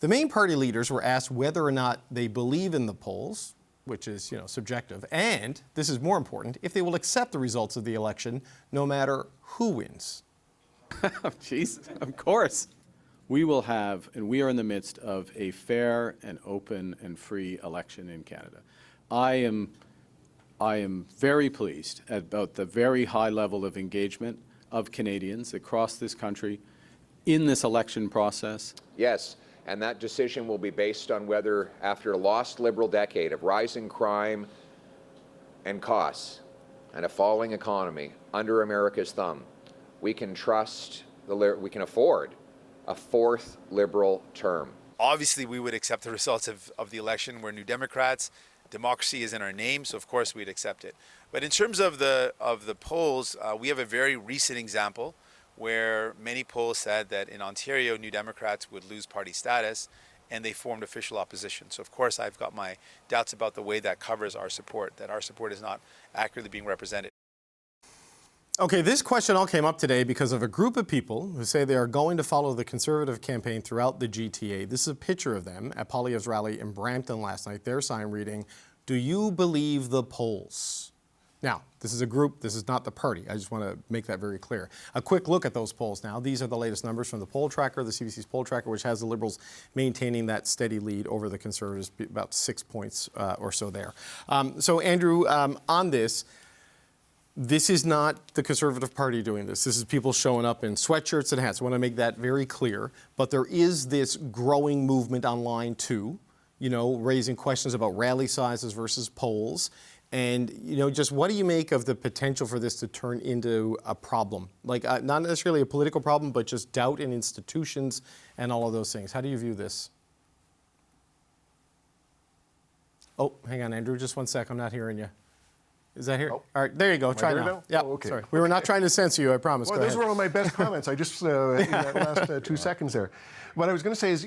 The main party leaders were asked whether or not they believe in the polls, which is, subjective, and, this is more important, if they will accept the results of the election, no matter who wins. Jeez, of course. We will have, and we are in the midst of a fair and open and free election in Canada. I am very pleased about the very high level of engagement of Canadians across this country in this election process. Yes, and that decision will be based on whether, after a lost Liberal decade of rising crime and costs and a falling economy under America's thumb, we can afford a fourth Liberal term. Obviously, we would accept the results of the election. We're New Democrats. Democracy is in our name, so of course we'd accept it. But in terms of the polls, we have a very recent example where many polls said that in Ontario, New Democrats would lose party status, and they formed official opposition. So of course I've got my doubts about the way that covers our support, that our support is not accurately being represented. Okay, this question all came up today because of a group of people who say they are going to follow the Conservative campaign throughout the GTA. This is a picture of them at Poilievre's rally in Brampton last night. Their sign reading, "Do you believe the polls?" Now, this is a group, this is not the party. I just want to make that very clear. A quick look at those polls now. These are the latest numbers from the poll tracker, the CBC's poll tracker, which has the Liberals maintaining that steady lead over the Conservatives, about 6 points or so there. So, Andrew, on this is not the Conservative Party doing this. This is people showing up in sweatshirts and hats. I want to make that very clear. But there is this growing movement online too, raising questions about rally sizes versus polls. And, just what do you make of the potential for this to turn into a problem? Like, not necessarily a political problem, but just doubt in institutions and all of those things. How do you view this? Oh, hang on, Andrew, just 1 sec. I'm not hearing you. Is that here? Oh. All right, there you go. Try now. Yeah, okay. Sorry. We were not trying to censor you, I promise. Well, those were one of my best comments. I just, in that last 2 seconds there. What I was going to say is,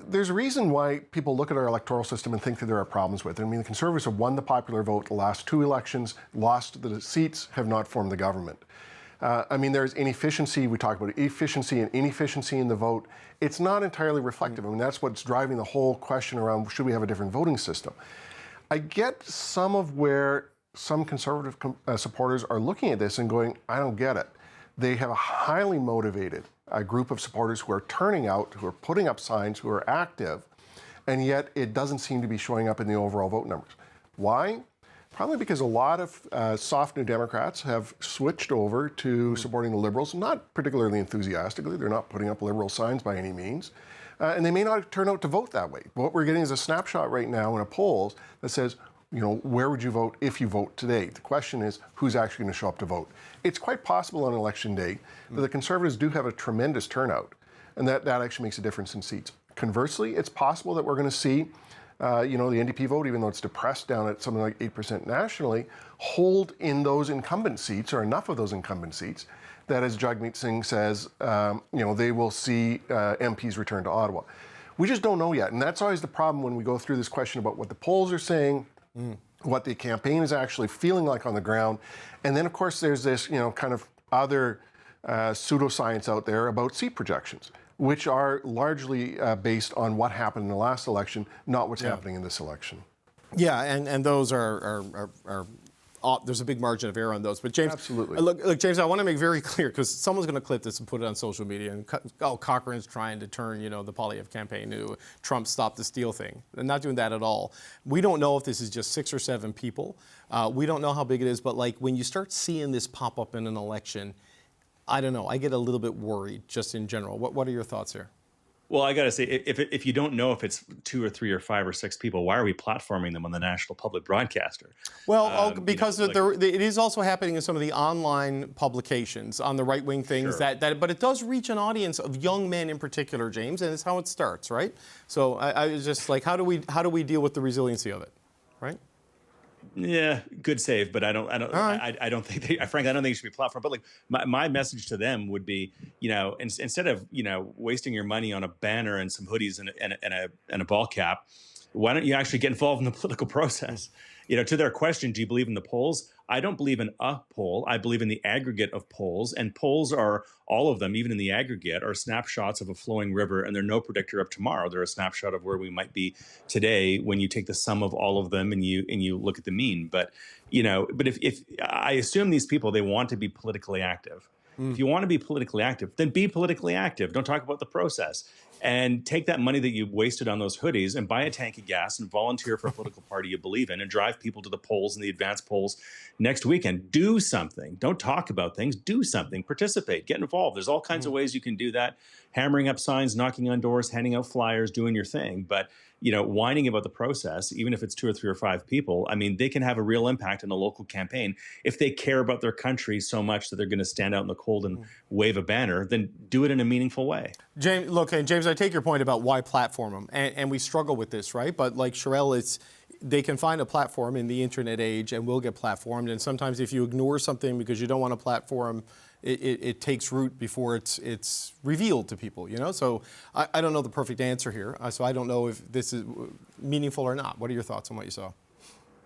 there's a reason why people look at our electoral system and think that there are problems with it. I mean, the Conservatives have won the popular vote the last 2 elections, lost the seats, have not formed the government. There's inefficiency. We talk about efficiency and inefficiency in the vote. It's not entirely reflective. I mean, that's what's driving the whole question around, should we have a different voting system? I get some of where some Conservative supporters are looking at this and going, I don't get it. They have a highly motivated group of supporters who are turning out, who are putting up signs, who are active, and yet it doesn't seem to be showing up in the overall vote numbers. Why? Probably because a lot of soft New Democrats have switched over to supporting the Liberals, not particularly enthusiastically. They're not putting up Liberal signs by any means. And they may not turn out to vote that way. What we're getting is a snapshot right now in a polls that says, where would you vote if you vote today? The question is, who's actually going to show up to vote? It's quite possible on election day that the Conservatives do have a tremendous turnout, and that actually makes a difference in seats. Conversely, it's possible that we're going to see, the NDP vote, even though it's depressed down at something like 8% nationally, hold in those incumbent seats, or enough of those incumbent seats, that, as Jagmeet Singh says, they will see MPs return to Ottawa. We just don't know yet, and that's always the problem when we go through this question about what the polls are saying, what the campaign is actually feeling like on the ground. And then, of course, there's this, kind of other pseudoscience out there about seat projections, which are largely based on what happened in the last election, not what's happening in this election. Yeah, and those are there's a big margin of error on those. But James, absolutely. Look, James, I want to make very clear, because someone's going to clip this and put it on social media, and Cochrane's trying to turn, the Poilievre campaign to Trump stop the steal thing. They're not doing that at all. We don't know if this is just 6 or 7 people. We don't know how big it is, but when you start seeing this pop up in an election, I don't know. I get a little bit worried just in general. What are your thoughts here? Well, I got to say, if you don't know if it's 2 or 3 or 5 or 6 people, why are we platforming them on the national public broadcaster? Well, because it is also happening in some of the online publications on the right-wing things. Sure. But it does reach an audience of young men in particular, James, and it's how it starts, right? So I was just like, how do we deal with the resiliency of it, right? Yeah, good save, but I don't think frankly, I don't think it should be platformed. But my message to them would be, instead of wasting your money on a banner and some hoodies and a ball cap, why don't you actually get involved in the political process? To their question, do you believe in the polls? I don't believe in a poll. I believe in the aggregate of polls, and polls are, all of them, even in the aggregate, are snapshots of a flowing river, and they're no predictor of tomorrow. They're a snapshot of where we might be today when you take the sum of all of them and you look at the mean. But if I assume these people, they want to be politically active. If you want to be politically active, then be politically active. Don't talk about the process. And take that money that you wasted on those hoodies and buy a tank of gas and volunteer for a political party you believe in and drive people to the polls and the advanced polls next weekend. Do something. Don't talk about things. Do something. Participate. Get involved. There's all kinds of ways you can do that. Hammering up signs, knocking on doors, handing out flyers, doing your thing. But whining about the process, even if it's 2 or 3 or 5 people, I mean, they can have a real impact in a local campaign. If they care about their country so much that they're going to stand out in the cold and wave a banner, then do it in a meaningful way. James, look, and James, I take your point about why platform them, and we struggle with this, right? But like Sherelle, they can find a platform in the internet age and will get platformed. And sometimes if you ignore something because you don't want to platform, it takes root before it's revealed to people, So I don't know the perfect answer here. So I don't know if this is meaningful or not. What are your thoughts on what you saw?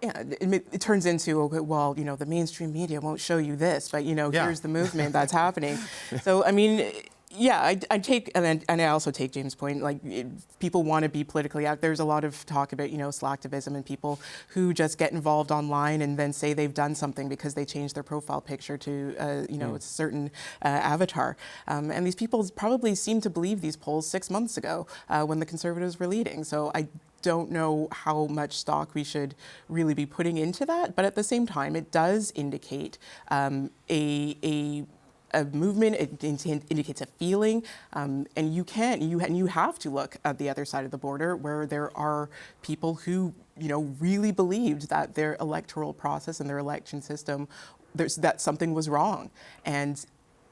Yeah, it turns into, okay, well, the mainstream media won't show you this, but, here's the movement that's happening. So, I mean, yeah, I take, and I also take James' point, like, people want to be politically active. There's a lot of talk about, slacktivism and people who just get involved online and then say they've done something because they changed their profile picture to, a certain avatar. And these people probably seemed to believe these polls 6 months ago when the Conservatives were leading. So I don't know how much stock we should really be putting into that. But at the same time, it does indicate a movement. It indicates a feeling, and you have to look at the other side of the border where there are people who really believed that their electoral process and their election system, that something was wrong, and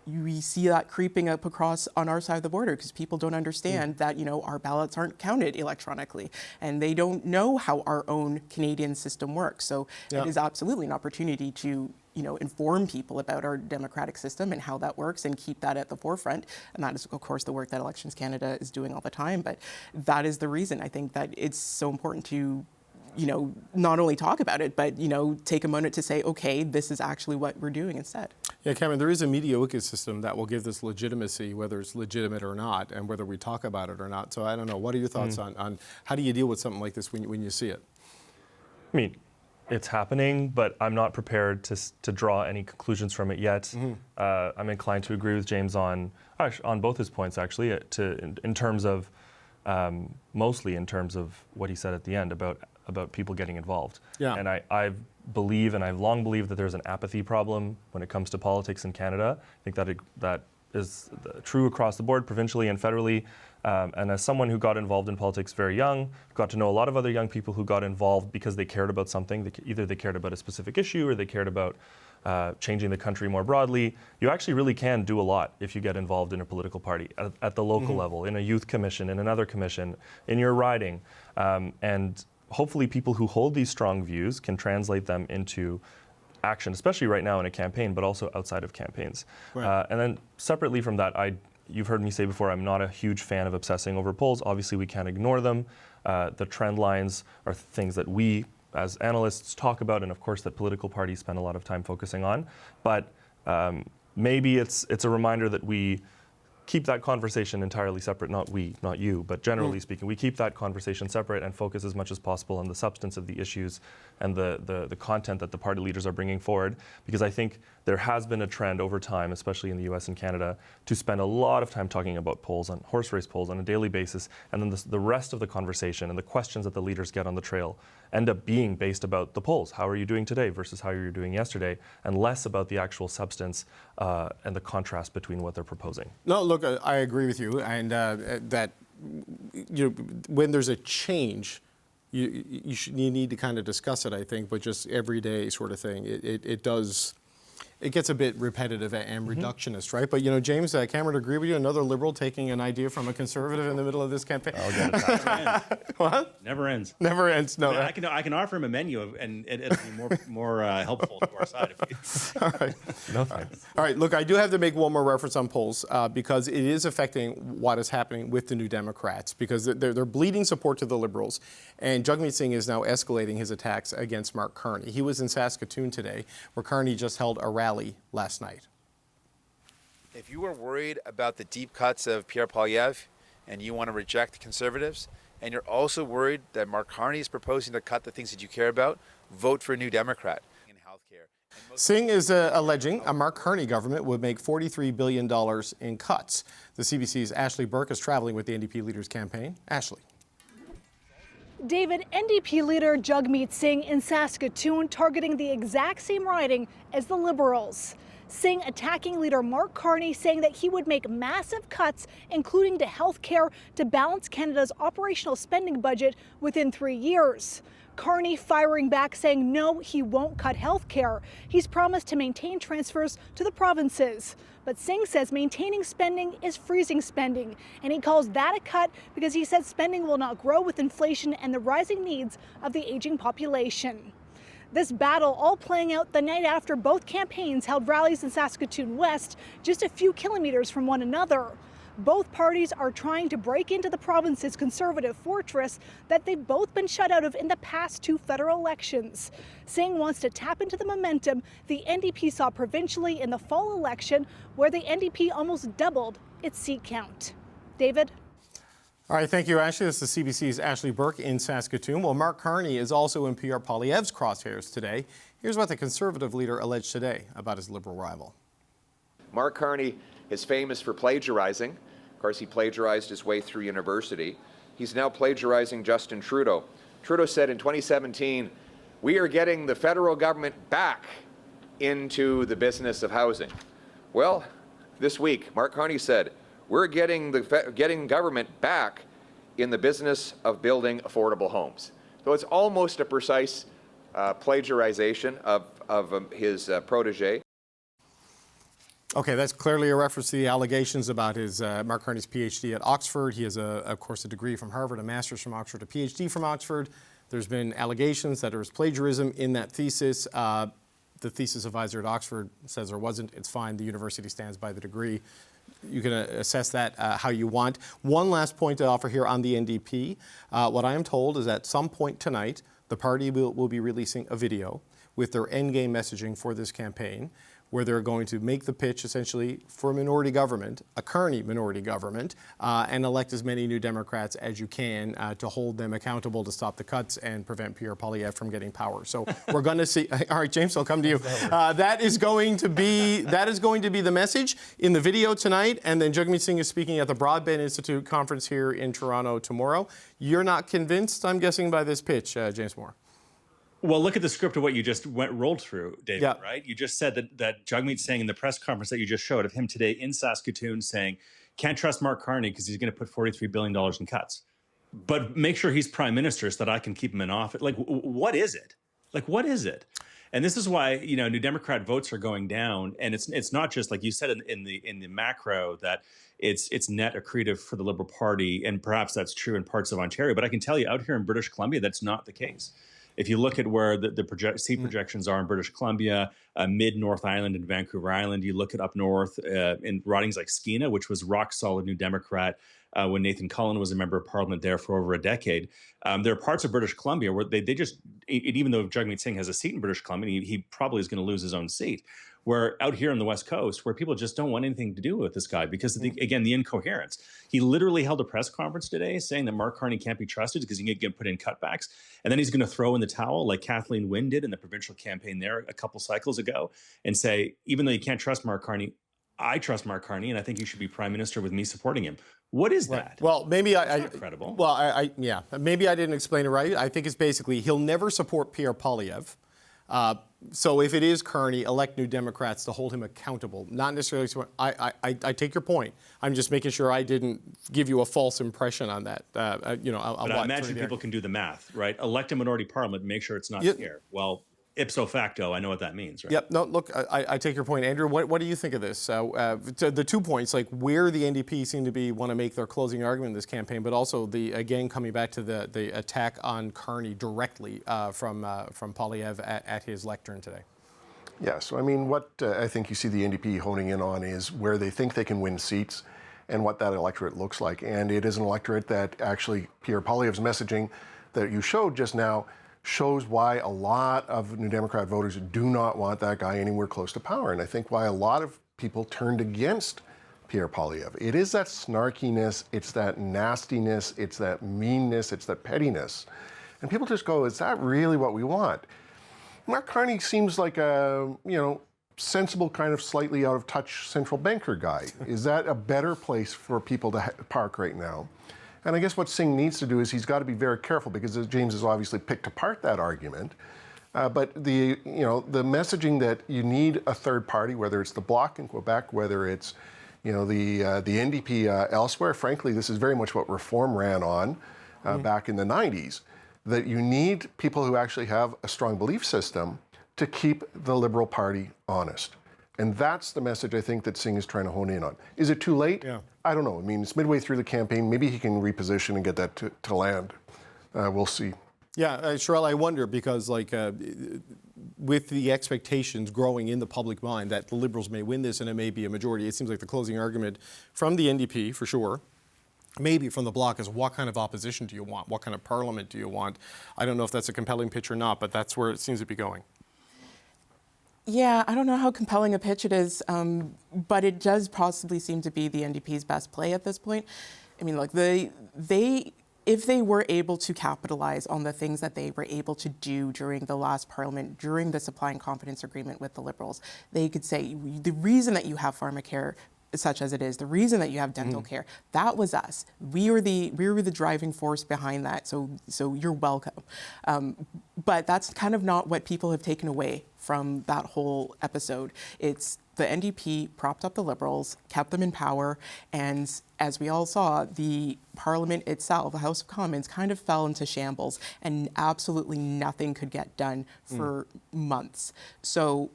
we see that creeping up across on our side of the border because people don't understand that our ballots aren't counted electronically, and they don't know how our own Canadian system works. So it is absolutely an opportunity to inform people about our democratic system and how that works and keep that at the forefront. And that is, of course, the work that Elections Canada is doing all the time. But that is the reason I think that it's so important to not only talk about it, but, take a moment to say, okay, this is actually what we're doing instead. Yeah, Cameron, there is a media ecosystem that will give this legitimacy, whether it's legitimate or not, and whether we talk about it or not. So I don't know. What are your thoughts on how do you deal with something like this when you see it? I mean, it's happening, but I'm not prepared to draw any conclusions from it yet. I'm inclined to agree with James on both his points, actually, in terms of, mostly in terms of what he said at the end about people getting involved. Yeah. And I believe, and I've long believed, that there's an apathy problem when it comes to politics in Canada. I think that is true across the board, provincially and federally. And as someone who got involved in politics very young, got to know a lot of other young people who got involved because they cared about something. Either they cared about a specific issue or they cared about changing the country more broadly. You actually really can do a lot if you get involved in a political party at the local level, in a youth commission, in another commission, in your riding. And hopefully people who hold these strong views can translate them into action, especially right now in a campaign, but also outside of campaigns. Right. And then separately from that, you've heard me say before, I'm not a huge fan of obsessing over polls. Obviously, we can't ignore them. The trend lines are things that we, as analysts, talk about, and of course that political parties spend a lot of time focusing on. But maybe it's a reminder that we keep that conversation entirely separate, not you, but generally speaking, we keep that conversation separate and focus as much as possible on the substance of the issues and the content that the party leaders are bringing forward. Because I think there has been a trend over time, especially in the US and Canada, to spend a lot of time talking about polls, on horse race polls on a daily basis, and then the rest of the conversation and the questions that the leaders get on the trail end up being based about the polls. How are you doing today versus how you're doing yesterday, and less about the actual substance and the contrast between what they're proposing. No, look, I agree with you, and that when there's a change, you need to kind of discuss it, I think, but just everyday sort of thing. It does. it gets a bit repetitive and reductionist, right? But, you know, James, Cameron, agree with you? Another Liberal taking an idea from a Conservative in the middle of this campaign? I'll get it. What? Never ends. Never ends, no. I can offer him a menu, and it'll be more helpful to our side. All right. No thanks. All right, look, I do have to make one more reference on polls because it is affecting what is happening with the New Democrats because they're bleeding support to the Liberals. And Jagmeet Singh is now escalating his attacks against Mark Carney. He was in Saskatoon today, where Carney just held a rally last night. If you are worried about the deep cuts of Pierre Poilievre and you want to reject the Conservatives, and you're also worried that Mark Carney is proposing to cut the things that you care about, vote for a New Democrat in healthcare. Singh is alleging a Mark Carney government would make $43 billion in cuts. The CBC's Ashley Burke is traveling with the NDP leader's campaign. Ashley. David, NDP leader Jagmeet Singh in Saskatoon targeting the exact same riding as the Liberals. Singh attacking leader Mark Carney, saying that he would make massive cuts, including to health care, to balance Canada's operational spending budget within 3 years. Carney firing back, saying no, he won't cut health care. He's promised to maintain transfers to the provinces. But Singh says maintaining spending is freezing spending, and he calls that a cut because he says spending will not grow with inflation and the rising needs of the aging population. This battle all playing out the night after both campaigns held rallies in Saskatoon West, just a few kilometers from one another. Both parties are trying to break into the province's Conservative fortress that they've both been shut out of in the past 2 federal elections. Singh wants to tap into the momentum the NDP saw provincially in the fall election, where the NDP almost doubled its seat count. David? All right, thank you, Ashley. This is CBC's Ashley Burke in Saskatoon. Well, Mark Carney is also in Pierre Poilievre's crosshairs today. Here's what the Conservative leader alleged today about his Liberal rival. Mark Carney is famous for plagiarizing. Of course, he plagiarized his way through university. He's now plagiarizing Justin Trudeau. Trudeau said in 2017, "We are getting the federal government back into the business of housing." Well, this week, Mark Carney said, "We're getting government back in the business of building affordable homes." So it's almost a precise plagiarization of his protege. Okay, that's clearly a reference to the allegations about his Mark Carney's PhD at Oxford. He has, of course, a degree from Harvard, a master's from Oxford, a PhD from Oxford. There's been allegations that there was plagiarism in that thesis. The thesis advisor at Oxford says there wasn't. It's fine. The university stands by the degree. You can assess that how you want. One last point to offer here on the NDP. What I am told is at some point tonight, the party will be releasing a video with their endgame messaging for this campaign, where they're going to make the pitch essentially for a minority government, a Carney minority government, and elect as many New Democrats as you can to hold them accountable to stop the cuts and prevent Pierre Poilievre from getting power. So we're going to see. All right, James, I'll come to you. That is going to be the message in the video tonight. And then Jagmeet Singh is speaking at the Broadband Institute conference here in Toronto tomorrow. You're not convinced, I'm guessing, by this pitch, James Moore. Well, look at the script of what you just rolled through, David, Yeah. right? You just said that Jagmeet saying in the press conference that you just showed of him today in Saskatoon saying, can't trust Mark Carney because he's going to put $43 billion in cuts. But make sure he's prime minister so that I can keep him in office. Like, what is it? Like, what is it? And this is why, you know, New Democrat votes are going down. And it's not just, like you said in the macro, that it's net accretive for the Liberal Party. And perhaps that's true in parts of Ontario. But I can tell you out here in British Columbia, that's not the case. If you look at where the seat projections are in British Columbia, mid-North Island and Vancouver Island, you look at up north in ridings like Skeena, which was rock-solid New Democrat when Nathan Cullen was a member of Parliament there for over a decade. There are parts of British Columbia where they just, even though Jagmeet Singh has a seat in British Columbia, he probably is going to lose his own seat. Where out here on the West Coast, where people just don't want anything to do with this guy because, again, the incoherence. He literally held a press conference today saying that Mark Carney can't be trusted because he can get put in cutbacks. And then he's going to throw in the towel like Kathleen Wynne did in the provincial campaign there a couple cycles ago and say, even though you can't trust Mark Carney, I trust Mark Carney, and I think you should be prime minister with me supporting him. What is that? Well, maybe That's not credible. Well, yeah, maybe I didn't explain it right. I think it's basically he'll never support Pierre Poilievre. So if it is Carney, elect New Democrats to hold him accountable. Not necessarily. I take your point. I'm just making sure I didn't give you a false impression on that. But I imagine people can do the math, right? Elect a minority parliament, make sure it's not here. Well, ipso facto, I know what that means, right? Yep. No, look, I take your point, Andrew. What do you think of this? The 2 points, like where the NDP seem to want to make their closing argument in this campaign, but also again coming back to the attack on Carney directly from Poilievre at his lectern today. Yeah, so I mean, what I think you see the NDP honing in on is where they think they can win seats and what that electorate looks like. And it is an electorate that actually Pierre Poilievre's messaging that you showed just now shows why a lot of New Democrat voters do not want that guy anywhere close to power. And I think why a lot of people turned against Pierre Poilievre. It is that snarkiness, it's that nastiness, it's that meanness, it's that pettiness. And people just go, is that really what we want? Mark Carney seems like a, sensible kind of slightly out of touch central banker guy. Is that a better place for people to park right now? And I guess what Singh needs to do is he's got to be very careful because James has obviously picked apart that argument. But the messaging that you need a third party, whether it's the Bloc in Quebec, whether it's the NDP elsewhere. Frankly, this is very much what Reform ran on back in the 90s. That you need people who actually have a strong belief system to keep the Liberal Party honest. And that's the message I think that Singh is trying to hone in on. Is it too late? Yeah. I don't know. I mean, it's midway through the campaign. Maybe he can reposition and get that to land. We'll see. Yeah, Sherelle, I wonder because with the expectations growing in the public mind that the Liberals may win this and it may be a majority, it seems like the closing argument from the NDP, for sure, maybe from the Bloc, is what kind of opposition do you want? What kind of parliament do you want? I don't know if that's a compelling pitch or not, but that's where it seems to be going. Yeah, I don't know how compelling a pitch it is, but it does possibly seem to be the NDP's best play at this point. I mean, look, if they were able to capitalize on the things that they were able to do during the last parliament, during the supply and confidence agreement with the Liberals, they could say, the reason that you have pharmacare such as it is, the reason that you have dental care, that was us. We were the driving force behind that, so you're welcome. But that's kind of not what people have taken away from that whole episode. It's the NDP propped up the Liberals, kept them in power, and as we all saw, the Parliament itself, the House of Commons, kind of fell into shambles, and absolutely nothing could get done for months. So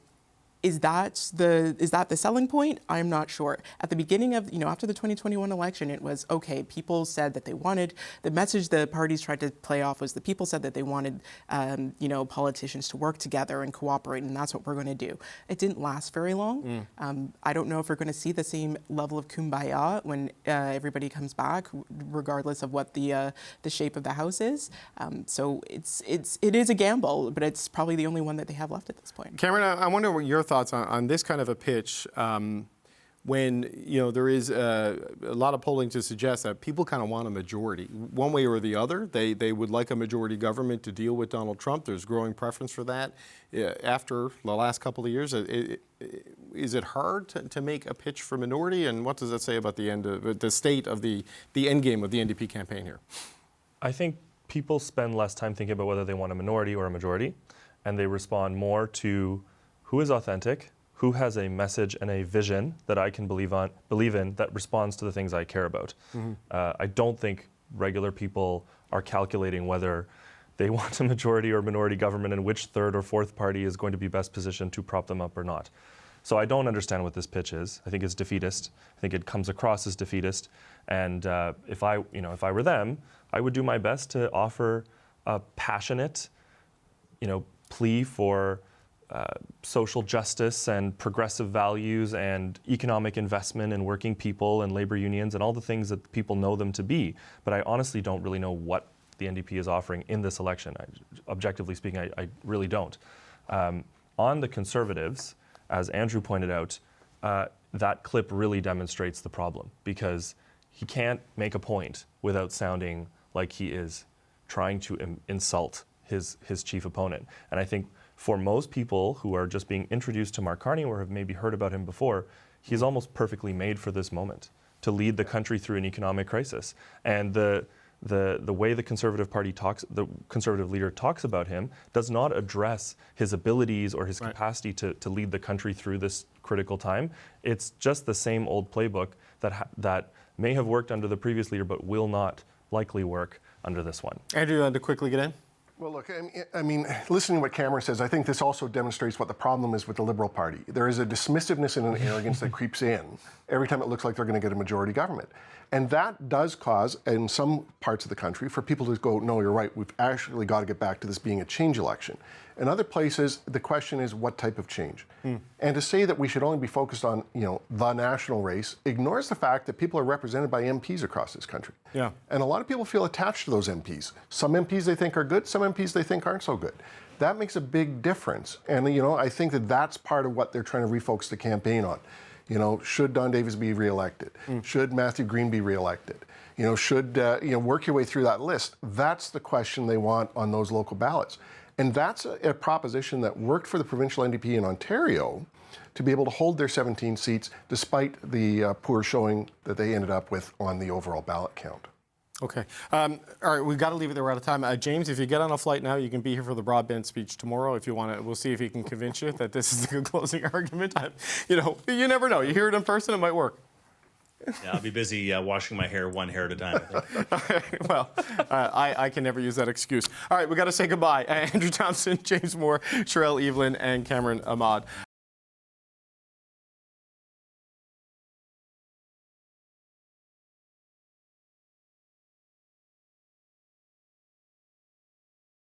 is that the selling point? I'm not sure. At the beginning of, after the 2021 election, it was, okay, people said that they wanted, the message the parties tried to play off was the people said that they wanted, politicians to work together and cooperate, and that's what we're going to do. It didn't last very long. I don't know if we're going to see the same level of kumbaya when everybody comes back, regardless of what the shape of the House is. So it is a gamble, but it's probably the only one that they have left at this point. Cameron, I wonder what your thoughts on this kind of a pitch when there is a lot of polling to suggest that people kind of want a majority one way or the other. They would like a majority government to deal with Donald Trump. There's growing preference for that. After the last couple of years, is it hard to make a pitch for minority? And what does that say about the state of the endgame of the NDP campaign here? I think people spend less time thinking about whether they want a minority or a majority, and they respond more to who is authentic, who has a message and a vision that I can believe in that responds to the things I care about. I don't think regular people are calculating whether they want a majority or minority government and which third or fourth party is going to be best positioned to prop them up or not. So I don't understand what this pitch is. I think it's defeatist. I think it comes across as defeatist. And if I were them, I would do my best to offer a passionate, plea for social justice and progressive values and economic investment in working people and labor unions and all the things that people know them to be. But I honestly don't really know what the NDP is offering in this election. Objectively speaking, I really don't. On the Conservatives, as Andrew pointed out, that clip really demonstrates the problem because he can't make a point without sounding like he is trying to insult his chief opponent. And I think for most people who are just being introduced to Mark Carney or have maybe heard about him before, he's almost perfectly made for this moment to lead the country through an economic crisis. And the way the Conservative Party the Conservative leader talks about him does not address his abilities or his capacity to lead the country through this critical time. It's just the same old playbook that may have worked under the previous leader but will not likely work under this one. Andrew, you want to quickly get in? Well, look, I mean, listening to what Cameron says, I think this also demonstrates what the problem is with the Liberal Party. There is a dismissiveness and an arrogance that creeps in every time it looks like they're going to get a majority government. And that does cause, in some parts of the country, for people to go, no, you're right, we've actually got to get back to this being a change election. In other places, the question is what type of change? And to say that we should only be focused on, the national race ignores the fact that people are represented by MPs across this country. Yeah. And a lot of people feel attached to those MPs. Some MPs they think are good, some MPs they think aren't so good. That makes a big difference. And, I think that that's part of what they're trying to refocus the campaign on. Should Don Davis be reelected? Should Matthew Green be reelected? Should, work your way through that list. That's the question they want on those local ballots. And that's a proposition that worked for the provincial NDP in Ontario to be able to hold their 17 seats despite the poor showing that they ended up with on the overall ballot count. Okay. All right, we've got to leave it there. We're out of time. James, if you get on a flight now, you can be here for the broadband speech tomorrow if you want to. We'll see if he can convince you that this is a good closing argument. You never know. You hear it in person, it might work. Yeah, I'll be busy washing my hair one hair at a time, I think. Well, I can never use that excuse. All right, we've got to say goodbye. Andrew Thompson, James Moore, Sherelle Evelyn, and Cameron Ahmad.